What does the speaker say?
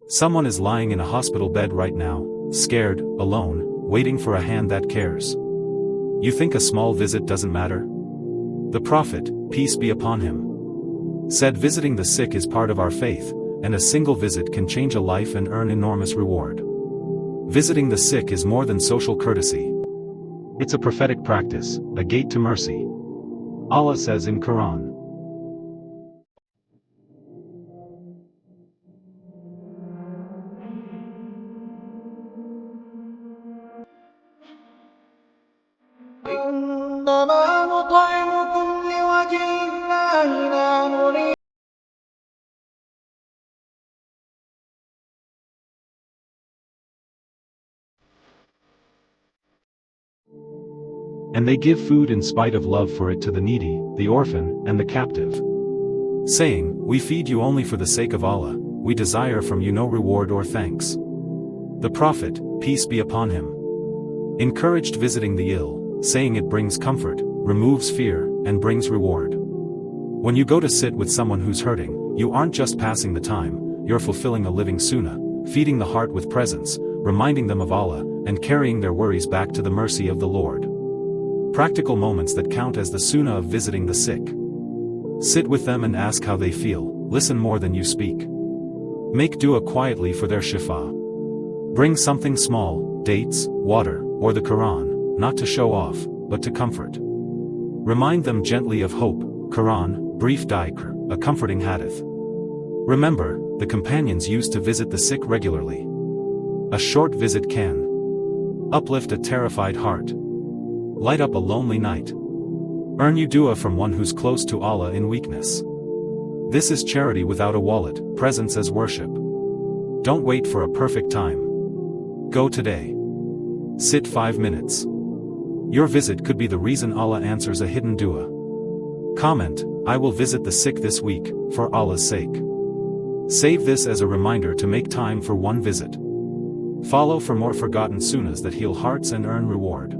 Someone is lying in a hospital bed right now, scared, alone, waiting for a hand that cares. You think a small visit doesn't matter? The Prophet, peace be upon him, said visiting the sick is part of our faith, and a single visit can change a life and earn enormous reward. Visiting the sick is more than social courtesy. It's a prophetic practice, a gate to mercy. Allah says in Quran. إنما نطعمكم لوجه الله لا نريد. And they give food in spite of love for it to the needy, the orphan, and the captive, saying, we feed you only for the sake of Allah, we desire from you no reward or thanks. The Prophet, peace be upon him, encouraged visiting the ill, saying it brings comfort, removes fear, and brings reward. When you go to sit with someone who's hurting, you aren't just passing the time, you're fulfilling a living sunnah, feeding the heart with presence, reminding them of Allah, and carrying their worries back to the mercy of the Lord. Practical moments that count as the sunnah of visiting the sick. Sit with them and ask how they feel, listen more than you speak. Make dua quietly for their shifa. Bring something small, dates, water, or the Quran, not to show off, but to comfort. Remind them gently of hope, Quran, brief dhikr, a comforting hadith. Remember, the companions used to visit the sick regularly. A short visit can uplift a terrified heart, light up a lonely night, earn you dua from one who's close to Allah in weakness. This is charity without a wallet, presence as worship. Don't wait for a perfect time. Go today. Sit 5 minutes. Your visit could be the reason Allah answers a hidden dua. Comment, I will visit the sick this week, for Allah's sake. Save this as a reminder to make time for one visit. Follow for more forgotten sunnahs that heal hearts and earn reward.